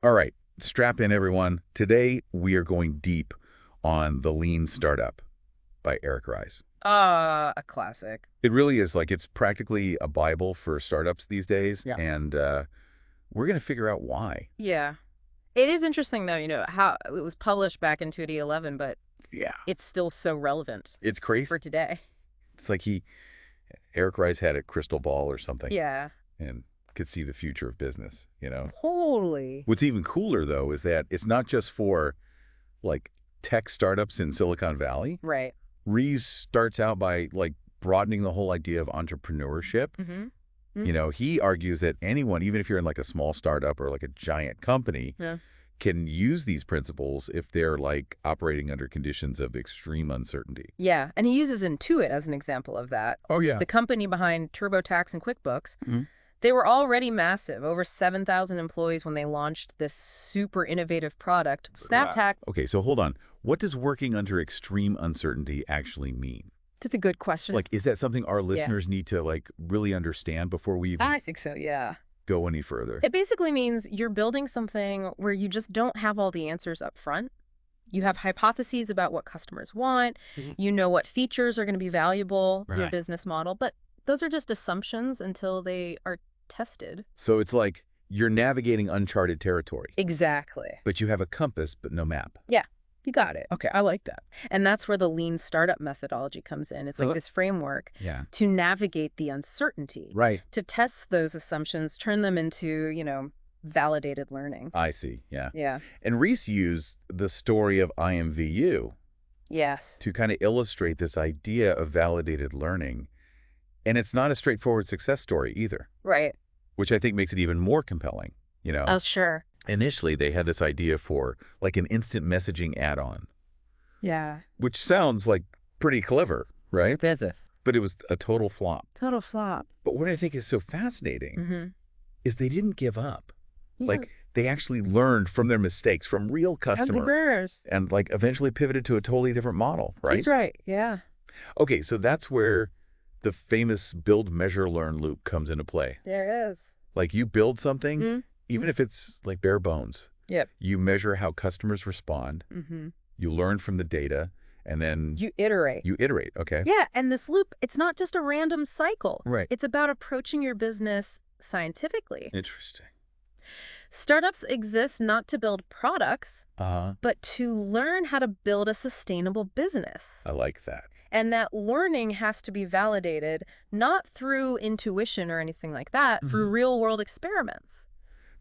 All right, strap in, everyone. Today, we are going deep on The Lean Startup by Eric Ries. A classic. It really is it's practically a Bible for startups these days, Yeah. and we're going to figure out why. Yeah. It is interesting, though, how it was published back in 2011, but Yeah, it's still so relevant it's crazy. for today. It's like Eric Ries had a crystal ball or something Yeah. and could see the future of business. Totally. What's even cooler, though, is that it's not just for, like, tech startups in Silicon Valley. Right. Rees starts out by broadening the whole idea of entrepreneurship. Mm-hmm. He argues that anyone, even if you're in a small startup or a giant company, Yeah. can use these principles if they're operating under conditions of extreme uncertainty. Yeah. And he uses Intuit as an example of that. Oh, yeah. The company behind TurboTax and QuickBooks, Mhm. they were already massive, over 7,000 employees when they launched this super innovative product, SnapTax. Okay, so hold on. What does working under extreme uncertainty actually mean? That's a good question. Is that something our listeners need to really understand before we even I think so, yeah. go any further? It basically means you're building something where you just don't have all the answers up front. You have hypotheses about what customers want. You know what features are going to be valuable for your Right. business model, but those are just assumptions until they are tested. So it's like you're navigating uncharted territory, Exactly. but you have a compass but no map. Yeah, you got it. Okay, I like that. And that's where the lean startup methodology comes in. It's So- like this framework Yeah. to navigate the uncertainty, Right. to test those assumptions, turn them into, validated learning. I see, yeah. Yeah. And Rees used the story of IMVU Yes. to kind of illustrate this idea of validated learning. And it's not a straightforward success story either, Right. which I think makes it even more compelling. Oh, sure. Initially, they had this idea for an instant messaging add-on, Yeah. which sounds pretty clever, right? Business. But it was a total flop. Total flop. But what I think is so fascinating Mm-hmm. is they didn't give up. They actually learned from their mistakes, from real customers, Entrepreneurs. and eventually pivoted to a totally different model, right? That's right. Yeah. Okay, so that's where the famous build, measure, learn loop comes into play. There is. You build something, Mhm. even if it's bare bones. Yep. You measure how customers respond, Mm-hmm. you learn from the data, and then You iterate. you iterate, okay? Yeah. And this loop, it's not just a random cycle. Right. It's about approaching your business scientifically. Interesting. Startups exist not to build products, Uh-huh. but to learn how to build a sustainable business. I like that. And that learning has to be validated not through intuition or anything like that, through real-world experiments.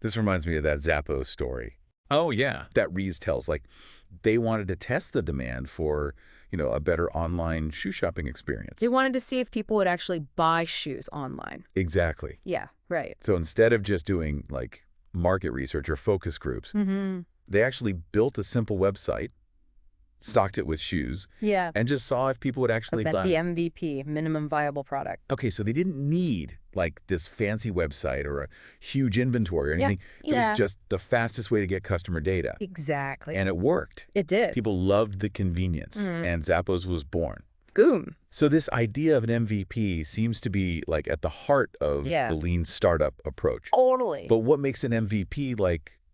This reminds me of that Zappos story Oh, yeah. that Rees tells. They wanted to test the demand for, a better online shoe shopping experience. They wanted to see if people would actually buy shoes online. Exactly. Yeah, right. So instead of just doing market research or focus groups, Mm-hmm. they actually built a simple website, stocked it with shoes, Yeah. and just saw if people would actually That's buy. the MVP, minimum viable product. Okay, so they didn't need this fancy website or a huge inventory or Yeah, anything. It yeah. was just the fastest way to get customer data. Exactly. And it worked. It did. People loved the convenience, and Zappos was born. Boom. So this idea of an MVP seems to be at the heart of Yeah. the lean startup approach. Totally. But what makes an MVP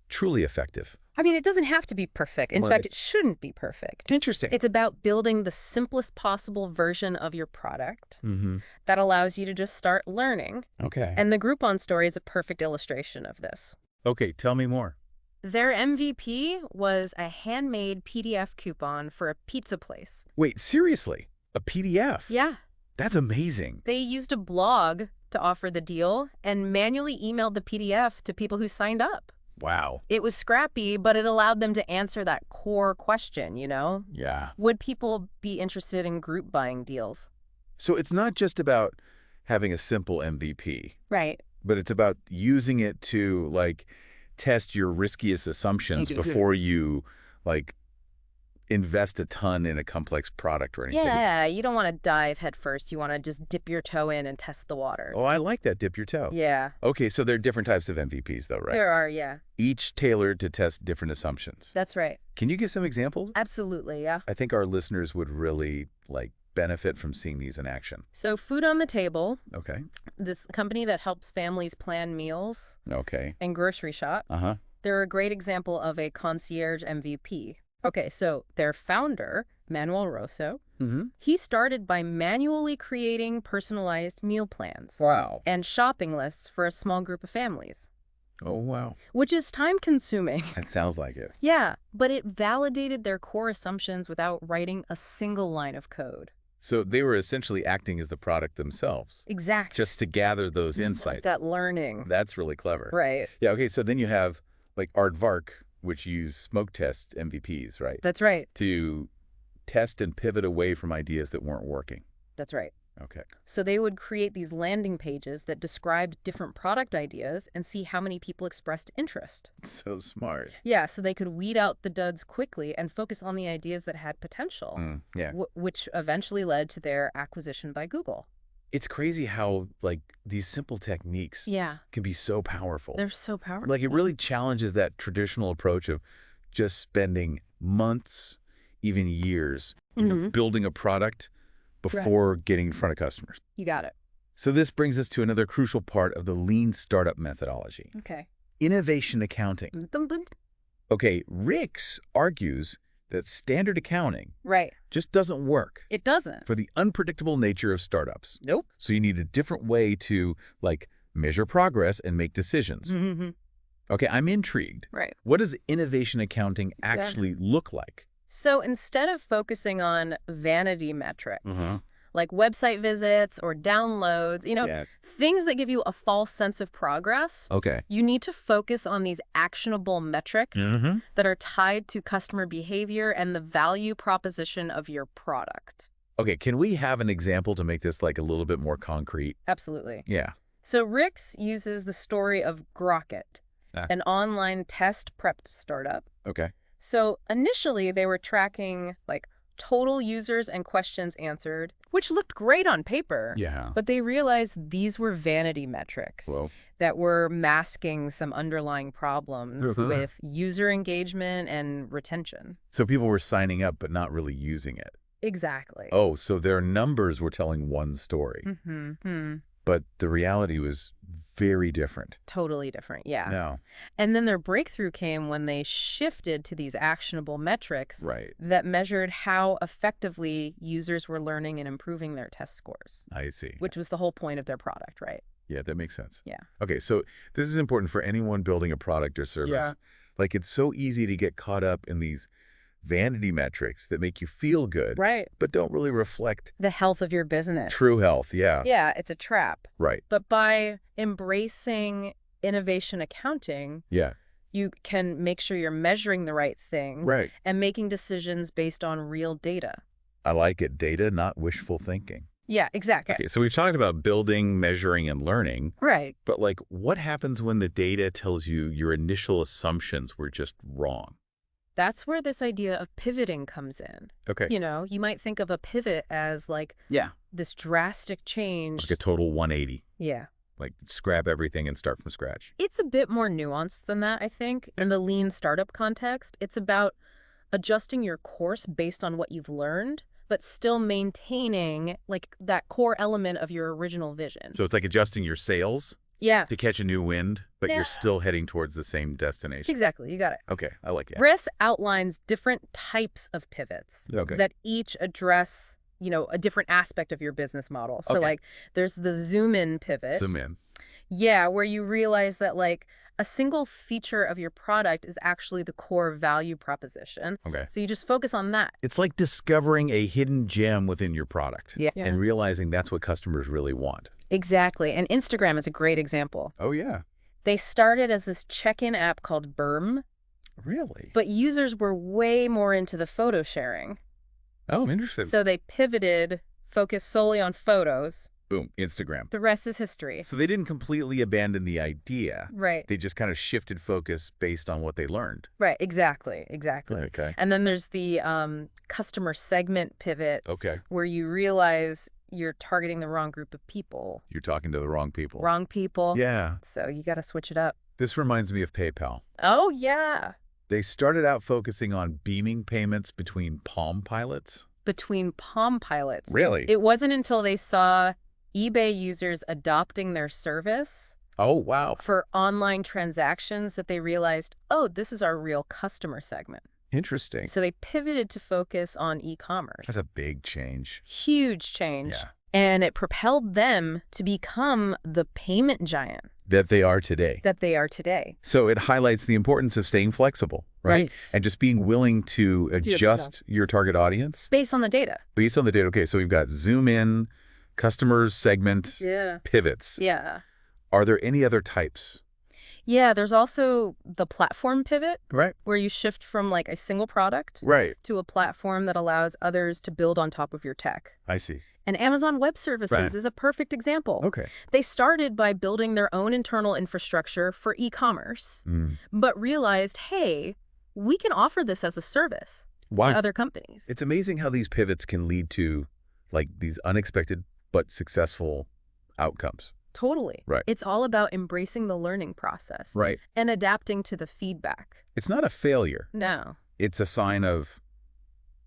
truly effective? I mean, it doesn't have to be perfect. In Well, fact, it shouldn't be perfect. Interesting. It's about building the simplest possible version of your product Mm-hmm. that allows you to just start learning. Okay. And the Groupon story is a perfect illustration of this. Okay, tell me more. Their MVP was a handmade PDF coupon for a pizza place. Wait, seriously? A PDF? Yeah. That's amazing. They used a blog to offer the deal and manually emailed the PDF to people who signed up. Wow. It was scrappy, but it allowed them to answer that core question, Yeah. Would people be interested in group buying deals? So it's not just about having a simple MVP, Right. but it's about using it to test your riskiest assumptions before you invest a ton in a complex product or anything. Yeah, you don't want to dive head first. You want to just dip your toe in and test the water. Oh, I like that. Dip your toe. Yeah. Okay, so there are different types of MVPs though, right? There are, yeah. Each tailored to test different assumptions. That's right. Can you give some examples? Absolutely, yeah. I think our listeners would really benefit from seeing these in action. So Food on the Table, Okay. this company that helps families plan meals Okay. and grocery shop, Uh-huh. They're a great example of a concierge MVP. Okay, so their founder, Manuel Rosso, he started by manually creating personalized meal plans Wow. and shopping lists for a small group of families, Oh, wow. which is time-consuming. That sounds like it. Yeah, but it validated their core assumptions without writing a single line of code. So they were essentially acting as the product themselves, Exactly. just to gather those insights. That learning. That's really clever. Right. Yeah, okay, so then you have like Aardvark, which use smoke test MVPs, right? That's right. To test and pivot away from ideas that weren't working. That's right. Okay. So they would create these landing pages that described different product ideas and see how many people expressed interest. So smart. Yeah, so they could weed out the duds quickly and focus on the ideas that had potential, Yeah. which eventually led to their acquisition by Google. It's crazy how, like, these simple techniques Yeah, can be so powerful. they're so powerful. Like, it really challenges that traditional approach of just spending months, even years, building a product before getting in front of customers. You got it. So this brings us to another crucial part of the lean startup methodology. Okay. Innovation accounting. Okay, Rix argues that standard accounting Right. just doesn't work It doesn't. for the unpredictable nature of startups. Nope. So you need a different way to, like, measure progress and make decisions. Okay, I'm intrigued. Right. What does innovation accounting actually look like? So instead of focusing on vanity metrics, like website visits or downloads, things that give you a false sense of progress, Okay. you need to focus on these actionable metrics that are tied to customer behavior and the value proposition of your product. Okay, can we have an example to make this like a little bit more concrete? Absolutely. Yeah. So Rix uses the story of Grocket, an online test prep startup. Okay. So initially they were tracking like total users and questions answered, which looked great on paper. Yeah. But they realized these were vanity metrics that were masking some underlying problems with user engagement and retention. So people were signing up but not really using it. Exactly. Oh, so their numbers were telling one story. But the reality was very different. Totally different, yeah. No. And then their breakthrough came when they shifted to these actionable metrics that measured how effectively users were learning and improving their test scores. I see. Which was the whole point of their product, right? Yeah, that makes sense. Yeah. Okay, so this is important for anyone building a product or service. Yeah. Like, it's so easy to get caught up in these vanity metrics that make you feel good, but don't really reflect the health of your business. True health, yeah. Yeah, it's a trap. Right. But by embracing innovation accounting, you can make sure you're measuring the right things and making decisions based on real data. I like it. Data, not wishful thinking. Yeah, exactly. Okay, so we've talked about building, measuring, and learning. Right. But, like, what happens when the data tells you your initial assumptions were just wrong? That's where this idea of pivoting comes in. Okay. You might think of a pivot as like this drastic change. Like a total 180. Yeah. Like scrap everything and start from scratch. It's a bit more nuanced than that, I think. In the lean startup context, it's about adjusting your course based on what you've learned, but still maintaining like that core element of your original vision. So it's like adjusting your sails to catch a new wind, but you're still heading towards the same destination. Exactly. You got it. Okay. I like it. Riss outlines different types of pivots that each address, a different aspect of your business model. So like there's the zoom in pivot. Zoom in. Yeah, where you realize that like a single feature of your product is actually the core value proposition. Okay. So you just focus on that. It's like discovering a hidden gem within your product and realizing that's what customers really want. Exactly. And Instagram is a great example. Oh, yeah. They started as this check-in app called Berm. Really? But users were way more into the photo sharing. Oh, interesting. So they pivoted, focused solely on photos. Boom, Instagram. The rest is history. So they didn't completely abandon the idea. Right. They just kind of shifted focus based on what they learned. Right, exactly. Okay. And then there's the customer segment pivot. Okay. Where you realize you're targeting the wrong group of people. You're talking to the wrong people. Wrong people. Yeah. So you got to switch it up. This reminds me of PayPal. Oh, yeah. They started out focusing on beaming payments between Palm Pilots. Between Palm Pilots. Really? It wasn't until they saw eBay users adopting their service Oh, wow. for online transactions that they realized, oh, this is our real customer segment. Interesting. So they pivoted to focus on e-commerce. That's a big change. Huge change. Yeah. And it propelled them to become the payment giant That they are today. that they are today. So it highlights the importance of staying flexible, right? And just being willing to adjust your target audience Based on the data. based on the data. Okay, so we've got zoom in, customers, segment, pivots. Yeah. Are there any other types? Yeah, there's also the platform pivot, Right. where you shift from like a single product Right. to a platform that allows others to build on top of your tech. I see. And Amazon Web Services is a perfect example. Okay. They started by building their own internal infrastructure for e-commerce, but realized, hey, we can offer this as a service to other companies. It's amazing how these pivots can lead to like these unexpected but successful outcomes. Totally. Right. It's all about embracing the learning process. Right. And adapting to the feedback. It's not a failure. No. It's a sign of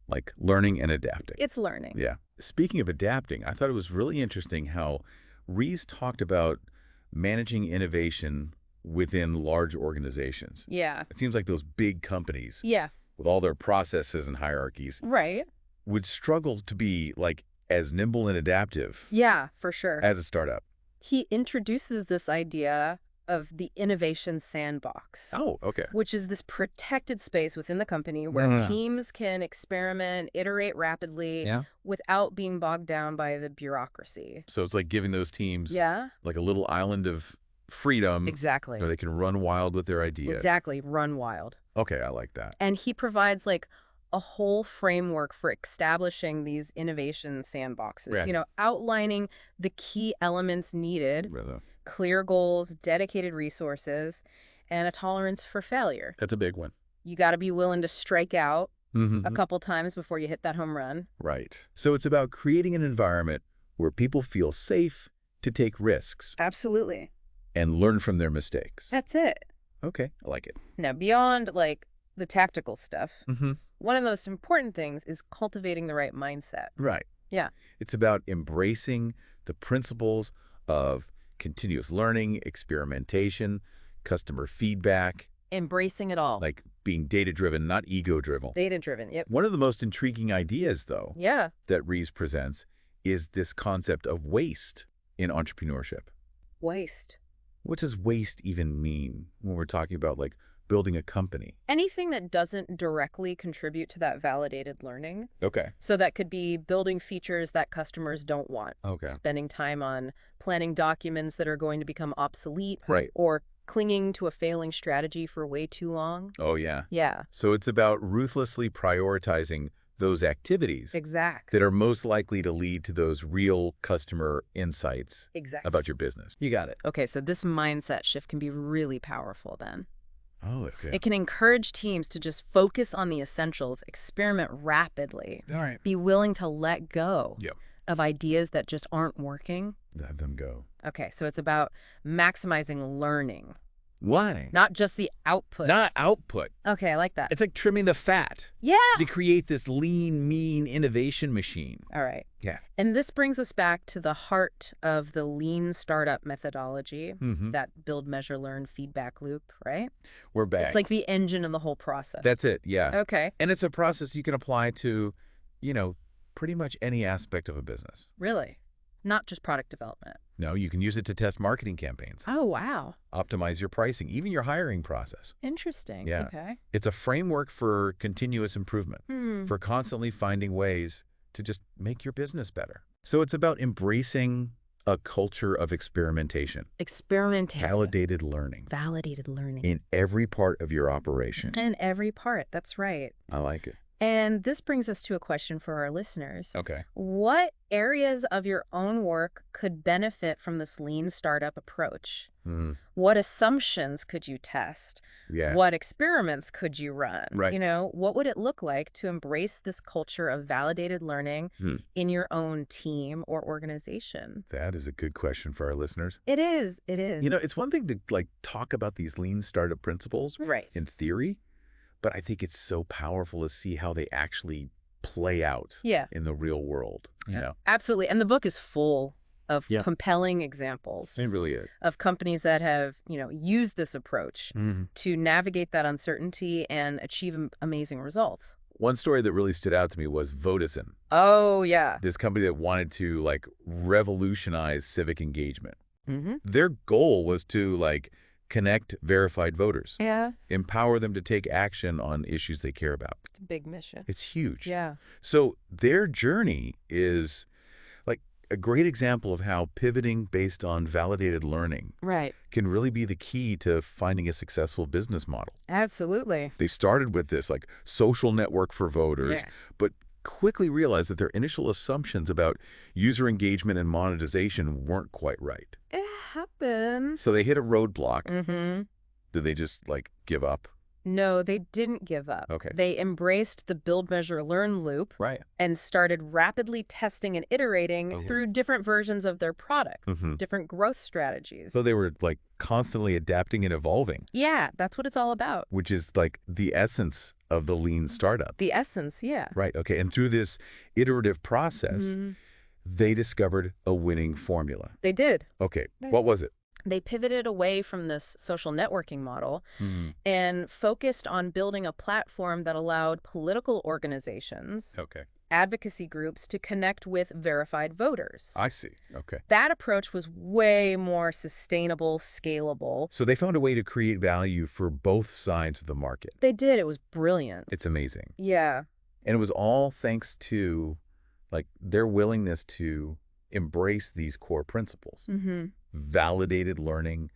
like learning and adapting. It's learning. Yeah. Speaking of adapting, I thought it was really interesting how Ries talked about managing innovation within large organizations. Yeah. It seems like those big companies Yeah. with all their processes and hierarchies Right. would struggle to be like as nimble and adaptive Yeah, for sure. as a startup. He introduces this idea of the innovation sandbox. Oh, okay. Which is this protected space within the company where teams can experiment, iterate rapidly without being bogged down by the bureaucracy. So it's like giving those teams Yeah. like a little island of freedom Exactly. where they can run wild with their ideas. Exactly. Run wild. Okay, I like that. And he provides like a whole framework for establishing these innovation sandboxes, Right. Outlining the key elements needed, clear goals, dedicated resources, and a tolerance for failure. That's a big one. You got to be willing to strike out a couple times before you hit that home run. Right. So it's about creating an environment where people feel safe to take risks Absolutely. and learn from their mistakes. That's it. Okay, I like it. Now, beyond like the tactical stuff, one of the most important things is cultivating the right mindset. Right. Yeah. It's about embracing the principles of continuous learning, experimentation, customer feedback. Embracing it all. Like being data-driven, not ego-driven. Data-driven, yep. One of the most intriguing ideas, though, Yeah. that Ries presents is this concept of waste in entrepreneurship. Waste. What does waste even mean when we're talking about like building a company? Anything that doesn't directly contribute to that validated learning. Okay. So that could be building features that customers don't want. Okay. Spending time on planning documents that are going to become obsolete. Right. Or clinging to a failing strategy for way too long. Oh, yeah. Yeah. So it's about ruthlessly prioritizing those activities Exactly. that are most likely to lead to those real customer insights Exactly. about your business. You got it. Okay, so this mindset shift can be really powerful then. Oh, okay. It can encourage teams to just focus on the essentials, experiment rapidly, All right. be willing to let go Yep. of ideas that just aren't working. Let them go. Okay, so it's about maximizing learning, Why? not just the output. Not output. Okay, I like that. It's like trimming the fat Yeah. to create this lean, mean innovation machine. All right. Yeah. And this brings us back to the heart of the lean startup methodology, that build, measure, learn feedback loop, right? We're back. It's like the engine of the whole process. That's it. Yeah. Okay. And it's a process you can apply to, pretty much any aspect of a business. Really? Not just product development. No, you can use it to test marketing campaigns, Oh, wow. optimize your pricing, even your hiring process. Interesting. Yeah. Okay. It's a framework for continuous improvement, for constantly finding ways to just make your business better. So it's about embracing a culture of experimentation, Experimentation. validated learning Validated learning. in every part of your operation. In every part. That's right. I like it. And this brings us to a question for our listeners. Okay. What areas of your own work could benefit from this lean startup approach? What assumptions could you test? Yeah. What experiments could you run? Right. What would it look like to embrace this culture of validated learning in your own team or organization? That is a good question for our listeners. It is. It is. It's one thing to talk about these lean startup principles Right. in theory, but I think it's so powerful to see how they actually play out Yeah. in the real world. Absolutely. And the book is full of Yeah. compelling examples It really is. of companies that have, used this approach Mhm. to navigate that uncertainty and achieve amazing results. One story that really stood out to me was Vodafone, Oh, yeah. this company that wanted to revolutionize civic engagement. Mm-hmm. Their goal was to connect verified voters, Yeah. empower them to take action on issues they care about. It's a big mission. It's huge. Yeah. So their journey is a great example of how pivoting based on validated learning Right. can really be the key to finding a successful business model. Absolutely. They started with this social network for voters, Yeah. but quickly realized that their initial assumptions about user engagement and monetization weren't quite right. It happens. So they hit a roadblock. Mm-hmm. Did they just give up? No, they didn't give up. Okay. They embraced the build, measure, learn loop Right. and started rapidly testing and iterating through different versions of their product, different growth strategies. So they were constantly adapting and evolving. Yeah, that's what it's all about. Which is the essence of the lean startup. The essence, yeah. Right. Okay. And through this iterative process, they discovered a winning formula. They did. Okay. What was it? They pivoted away from this social networking model and focused on building a platform that allowed political organizations, Okay. advocacy groups to connect with verified voters. I see. Okay. That approach was way more sustainable, scalable. So they found a way to create value for both sides of the market. They did. It was brilliant. It's amazing. Yeah. And it was all thanks to their willingness to embrace these core principles. Validated learning,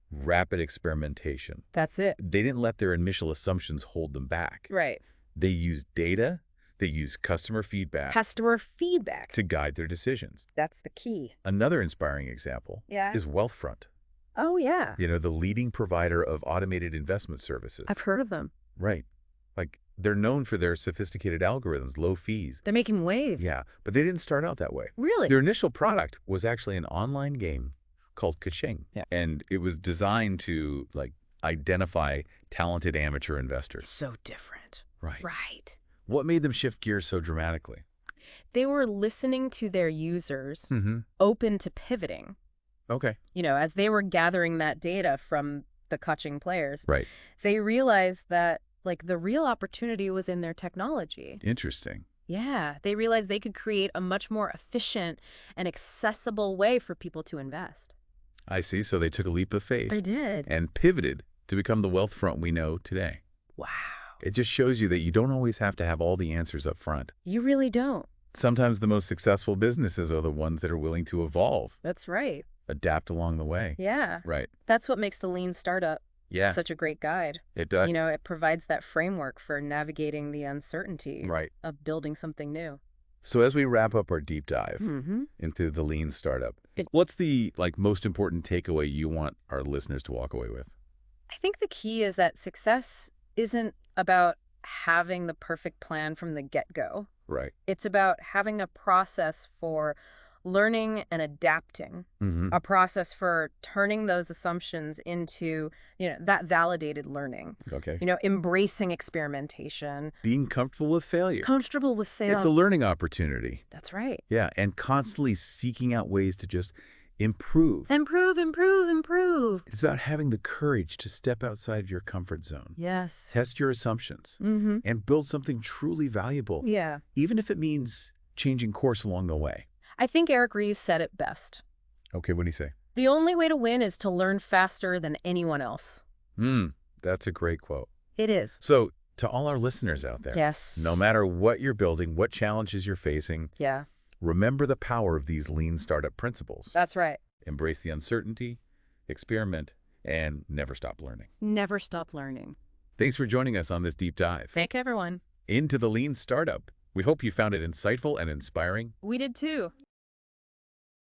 rapid experimentation. That's it. They didn't let their initial assumptions hold them back. Right. They used data, they used customer feedback Customer feedback. to guide their decisions. That's the key. Another inspiring example is Wealthfront, Oh, yeah. the leading provider of automated investment services. I've heard of them. Right. They're known for their sophisticated algorithms, low fees. They're making waves. Yeah, but they didn't start out that way. Really? Their initial product was actually an online game called Kaching. Yeah. And it was designed to identify talented amateur investors. So different. Right. Right. What made them shift gears so dramatically? They were listening to their users, open to pivoting. Okay. As they were gathering that data from the Kaching players, Right. they realized that the real opportunity was in their technology. Interesting. Yeah, they realized they could create a much more efficient and accessible way for people to invest. I see. So they took a leap of faith. They did. And pivoted to become the Wealthfront we know today. Wow. It just shows you that you don't always have to have all the answers up front. You really don't. Sometimes the most successful businesses are the ones that are willing to evolve, That's right. adapt along the way. Yeah. Right. That's what makes the lean startup Yeah. such a great guide. It does. It provides that framework for navigating the uncertainty Right. of building something new. So as we wrap up our deep dive Mm-hmm. into the lean startup, what's the most important takeaway you want our listeners to walk away with? I think the key is that success isn't about having the perfect plan from the get-go. Right. It's about having a process for learning and adapting, a process for turning those assumptions into, that validated learning, Okay. embracing experimentation. Being comfortable with failure. Comfortable with failure. It's a learning opportunity. That's right. Yeah. And constantly seeking out ways to just improve. Improve, improve, improve. It's about having the courage to step outside your comfort zone. Yes. Test your assumptions and build something truly valuable, Yeah. even if it means changing course along the way. I think Eric Ries said it best. Okay, what do you say? The only way to win is to learn faster than anyone else. That's a great quote. It is. So to all our listeners out there, Yes. no matter what you're building, what challenges you're facing, Yeah. remember the power of these lean startup principles. That's right. Embrace the uncertainty, experiment, and never stop learning. Never stop learning. Thanks for joining us on this deep dive Thank everyone. into the lean startup. We hope you found it insightful and inspiring. We did too.